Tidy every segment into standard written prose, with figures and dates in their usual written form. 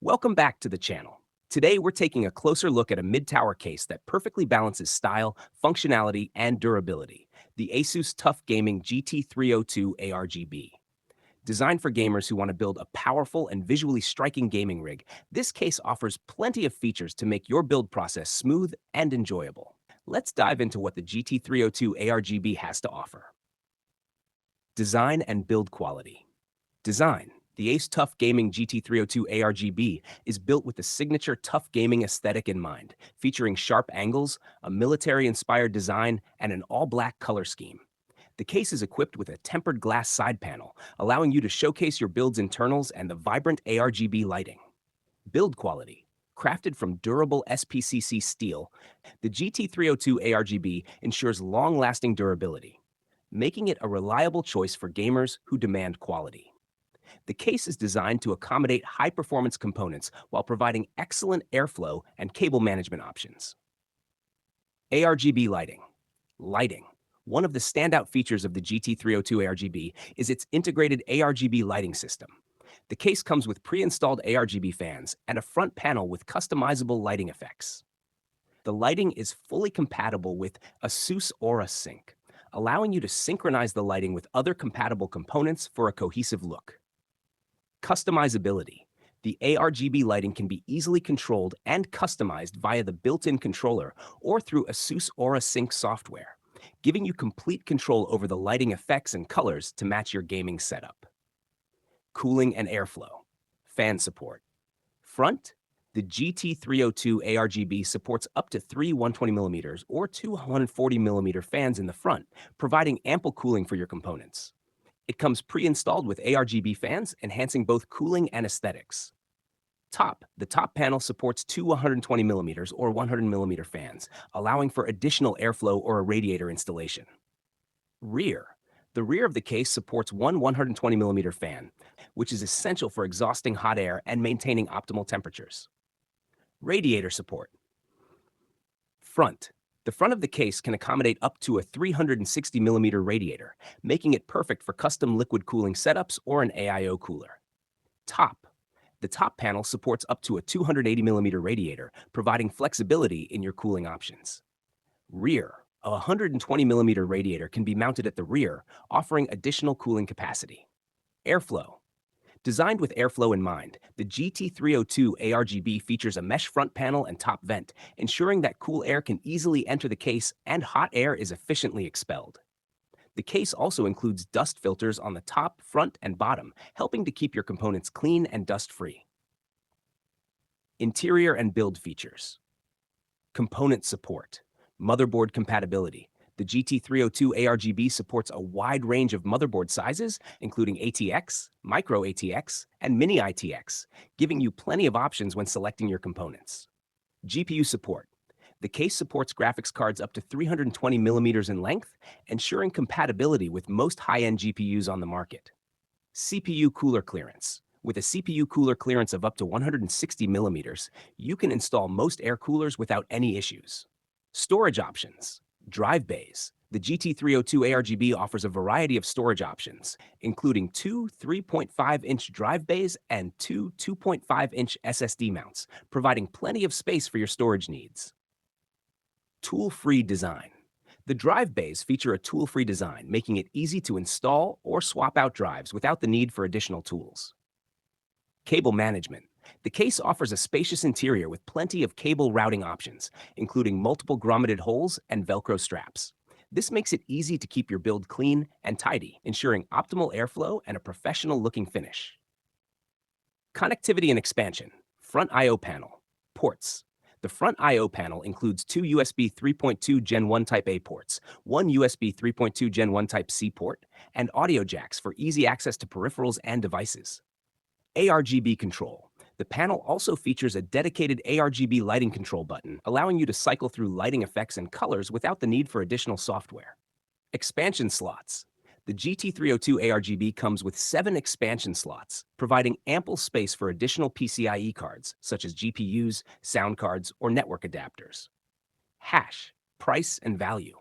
Welcome back to the channel. Today we're taking a closer look at a mid-tower case that perfectly balances style, functionality, and durability, the ASUS TUF Gaming GT302 ARGB. Designed for gamers who want to build a powerful and visually striking gaming rig, this case offers plenty of features to make your build process smooth and enjoyable. Let's dive into what the GT302 ARGB has to offer. Design and build quality. Design. The ASUS TUF Gaming GT302 ARGB is built with the signature TUF Gaming aesthetic in mind, featuring sharp angles, a military-inspired design, and an all-black color scheme. The case is equipped with a tempered glass side panel, allowing you to showcase your build's internals and the vibrant ARGB lighting. Build quality. Crafted from durable SPCC steel, the GT302 ARGB ensures long-lasting durability, making it a reliable choice for gamers who demand quality. The case is designed to accommodate high-performance components while providing excellent airflow and cable management options. ARGB lighting. Lighting. One of the standout features of the GT302 ARGB is its integrated ARGB lighting system. The case comes with pre-installed ARGB fans and a front panel with customizable lighting effects. The lighting is fully compatible with ASUS Aura Sync, allowing you to synchronize the lighting with other compatible components for a cohesive look. Customizability. The ARGB lighting can be easily controlled and customized via the built-in controller or through ASUS Aura Sync software, giving you complete control over the lighting effects and colors to match your gaming setup. Cooling and airflow. Fan support. Front. The GT302 ARGB supports up to three 120mm or two 140mm fans in the front, providing ample cooling for your components. It comes pre-installed with ARGB fans, enhancing both cooling and aesthetics. Top. The top panel supports two 120mm or 100mm fans, allowing for additional airflow or a radiator installation. Rear. The rear of the case supports one 120mm fan, which is essential for exhausting hot air and maintaining optimal temperatures. Radiator support. Front. The front of the case can accommodate up to a 360mm radiator, making it perfect for custom liquid cooling setups or an AIO cooler. Top. The top panel supports up to a 280mm radiator, providing flexibility in your cooling options. Rear. A 120mm radiator can be mounted at the rear, offering additional cooling capacity. Airflow. Designed with airflow in mind, the GT302 ARGB features a mesh front panel and top vent, ensuring that cool air can easily enter the case and hot air is efficiently expelled. The case also includes dust filters on the top, front, and bottom, helping to keep your components clean and dust-free. Interior and build features. Component support. Motherboard compatibility. The GT302 ARGB supports a wide range of motherboard sizes, including ATX, Micro ATX, and Mini ITX, giving you plenty of options when selecting your components. GPU support. The case supports graphics cards up to 320mm in length, ensuring compatibility with most high-end GPUs on the market. CPU cooler clearance. With a CPU cooler clearance of up to 160mm, you can install most air coolers without any issues. Storage options. Drive bays. The GT302 ARGB offers a variety of storage options, including two 3.5-inch drive bays and two 2.5-inch SSD mounts, providing plenty of space for your storage needs. Tool-free design. The drive bays feature a tool-free design, making it easy to install or swap out drives without the need for additional tools. Cable management. The case offers a spacious interior with plenty of cable routing options, including multiple grommeted holes and Velcro straps. This makes it easy to keep your build clean and tidy, ensuring optimal airflow and a professional-looking finish. Connectivity and expansion. Front I/O panel. Ports. The front I/O panel includes two USB 3.2 Gen 1 Type A ports, one USB 3.2 Gen 1 Type C port, and audio jacks for easy access to peripherals and devices. ARGB control. The panel also features a dedicated ARGB lighting control button, allowing you to cycle through lighting effects and colors without the need for additional software. Expansion slots. The GT302 ARGB comes with 7 expansion slots, providing ample space for additional PCIe cards, such as GPUs, sound cards, or network adapters. Hash, price, and value.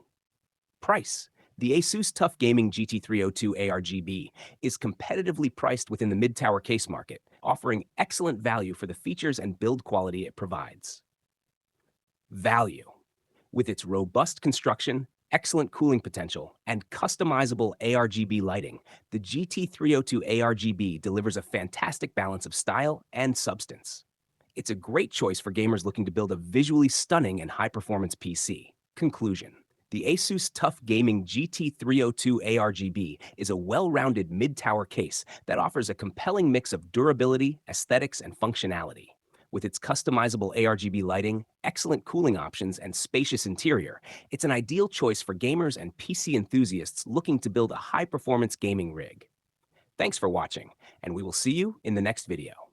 Price. The ASUS TUF Gaming GT302 ARGB is competitively priced within the mid-tower case market, offering excellent value for the features and build quality it provides. Value. With its robust construction, excellent cooling potential, and customizable ARGB lighting, the GT302 ARGB delivers a fantastic balance of style and substance. It's a great choice for gamers looking to build a visually stunning and high-performance PC. Conclusion. The ASUS TUF Gaming GT302 ARGB is a well-rounded mid-tower case that offers a compelling mix of durability, aesthetics, and functionality. With its customizable ARGB lighting, excellent cooling options, and spacious interior, it's an ideal choice for gamers and PC enthusiasts looking to build a high-performance gaming rig. Thanks for watching, and we will see you in the next video.